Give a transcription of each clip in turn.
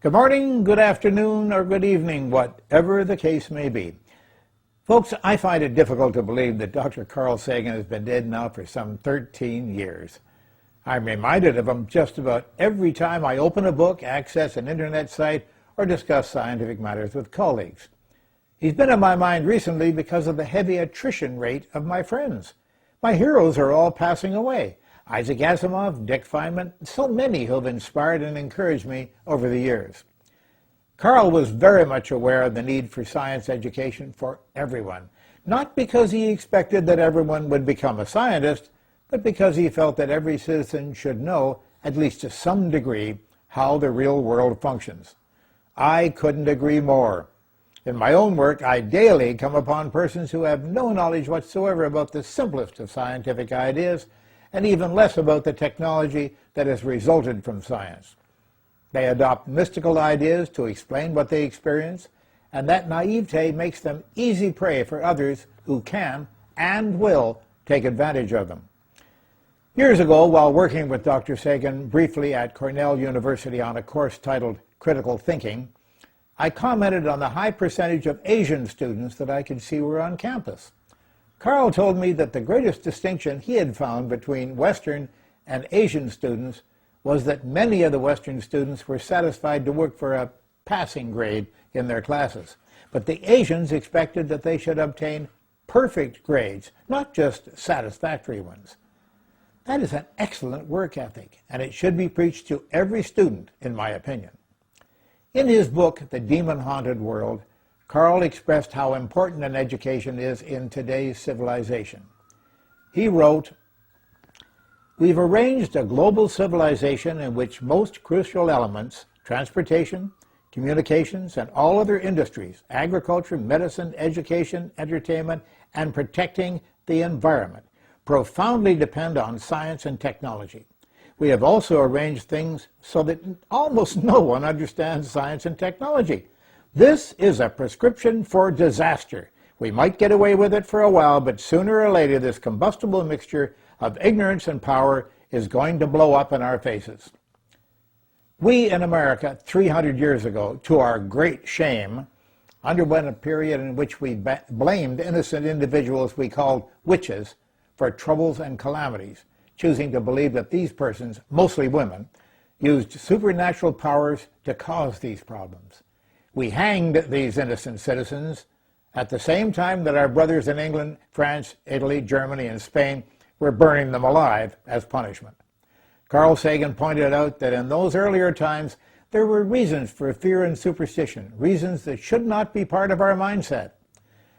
Good morning, good afternoon, or good evening, whatever the case may be. Folks, I find it difficult to believe that Dr. Carl Sagan has been dead now for some 13 years. I'm reminded of him just about every time I open a book, access an internet site, or discuss scientific matters with colleagues. He's been in my mind recently because of the heavy attrition rate of my friends. My heroes are all passing away. Isaac Asimov, Dick Feynman, so many who have inspired and encouraged me over the years. Carl was very much aware of the need for science education for everyone, not because he expected that everyone would become a scientist, but because he felt that every citizen should know, at least to some degree, how the real world functions. I couldn't agree more. In my own work, I daily come upon persons who have no knowledge whatsoever about the simplest of scientific ideas, and even less about the technology that has resulted from science. They adopt mystical ideas to explain what they experience, and that naivete makes them easy prey for others who can and will take advantage of them. Years ago, while working with Dr. Sagan briefly at Cornell University on a course titled Critical Thinking, I commented on the high percentage of Asian students that I could see were on campus. Carl told me that the greatest distinction he had found between Western and Asian students was that many of the Western students were satisfied to work for a passing grade in their classes, but the Asians expected that they should obtain perfect grades, not just satisfactory ones. That is an excellent work ethic, and it should be preached to every student, in my opinion. In his book, The Demon-Haunted World, Carl expressed how important an education is in today's civilization. He wrote, "We've arranged a global civilization in which most crucial elements, transportation, communications, and all other industries, agriculture, medicine, education, entertainment, and protecting the environment, profoundly depend on science and technology. We have also arranged things so that almost no one understands science and technology. This is a prescription for disaster. We might get away with it for a while, but sooner or later this combustible mixture of ignorance and power is going to blow up in our faces." We in America, 300 years ago, to our great shame, underwent a period in which we blamed innocent individuals we called witches for troubles and calamities, choosing to believe that these persons, mostly women, used supernatural powers to cause these problems. We hanged these innocent citizens at the same time that our brothers in England, France, Italy, Germany, and Spain were burning them alive as punishment. Carl Sagan pointed out that in those earlier times, there were reasons for fear and superstition, reasons that should not be part of our mindset.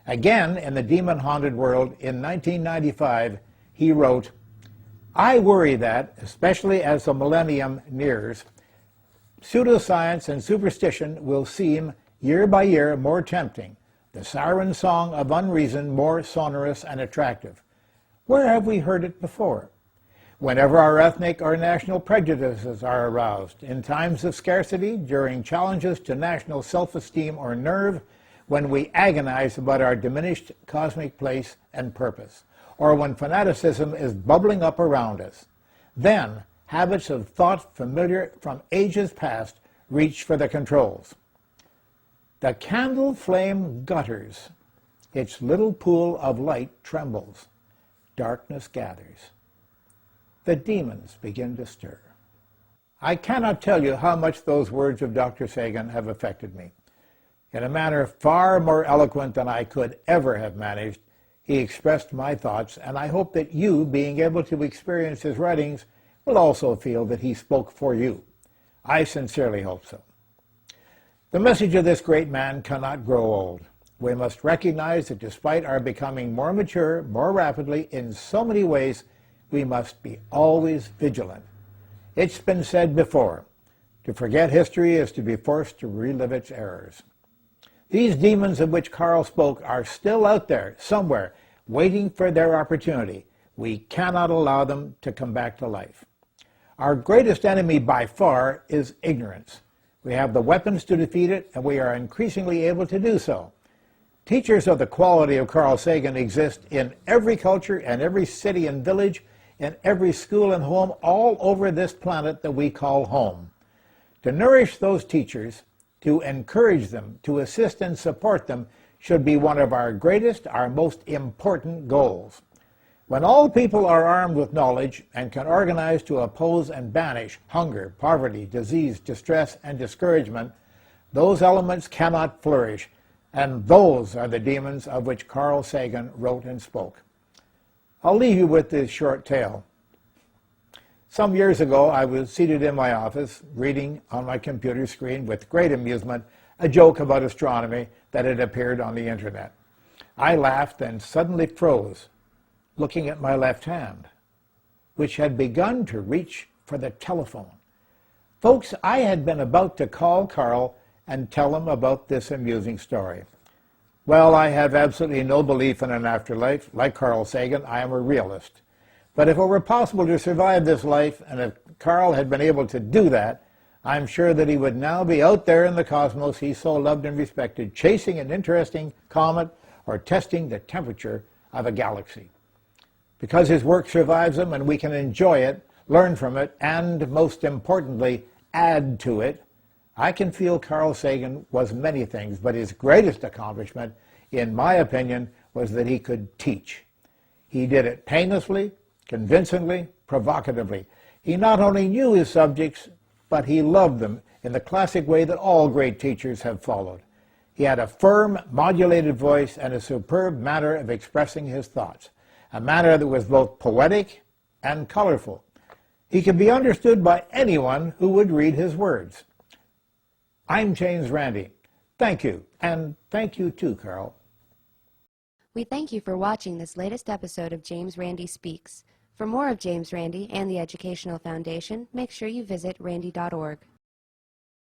Again, in The Demon-Haunted World in 1995, he wrote, "I worry that, especially as the millennium nears, pseudoscience and superstition will seem, year by year, more tempting, the siren song of unreason more sonorous and attractive. Where have we heard it before? Whenever our ethnic or national prejudices are aroused, in times of scarcity, during challenges to national self-esteem or nerve, when we agonize about our diminished cosmic place and purpose, or when fanaticism is bubbling up around us, then habits of thought familiar from ages past reach for the controls. The candle flame gutters, its little pool of light trembles, darkness gathers. The demons begin to stir." I cannot tell you how much those words of Dr. Sagan have affected me. In a manner far more eloquent than I could ever have managed, he expressed my thoughts, and I hope that you, being able to experience his writings, will also feel that he spoke for you. I sincerely hope so. The message of this great man cannot grow old. We must recognize that despite our becoming more mature, more rapidly, in so many ways, we must be always vigilant. It's been said before, to forget history is to be forced to relive its errors. These demons of which Carl spoke are still out there, somewhere, waiting for their opportunity. We cannot allow them to come back to life. Our greatest enemy by far is ignorance. We have the weapons to defeat it, and we are increasingly able to do so. Teachers of the quality of Carl Sagan exist in every culture and every city and village, in every school and home all over this planet that we call home. To nourish those teachers, to encourage them, to assist and support them should be one of our greatest, our most important goals. When all people are armed with knowledge and can organize to oppose and banish hunger, poverty, disease, distress, and discouragement, those elements cannot flourish, and those are the demons of which Carl Sagan wrote and spoke. I'll leave you with this short tale. Some years ago, I was seated in my office, reading on my computer screen with great amusement a joke about astronomy that had appeared on the internet. I laughed and suddenly froze, looking at my left hand, which had begun to reach for the telephone. Folks, I had been about to call Carl and tell him about this amusing story. Well, I have absolutely no belief in an afterlife. Like Carl Sagan, I am a realist. But if it were possible to survive this life, and if Carl had been able to do that, I'm sure that he would now be out there in the cosmos he so loved and respected, chasing an interesting comet or testing the temperature of a galaxy. Because his work survives him and we can enjoy it, learn from it, and most importantly, add to it, I can feel Carl Sagan was many things, but his greatest accomplishment, in my opinion, was that he could teach. He did it painlessly, convincingly, provocatively. He not only knew his subjects, but he loved them in the classic way that all great teachers have followed. He had a firm, modulated voice and a superb manner of expressing his thoughts, a manner that was both poetic and colorful. He could be understood by anyone who would read his words. I'm James Randi. Thank you, and thank you too, Carl. We thank you for watching this latest episode of James Randi Speaks. For more of James Randi and the Educational Foundation, make sure you visit randi.org.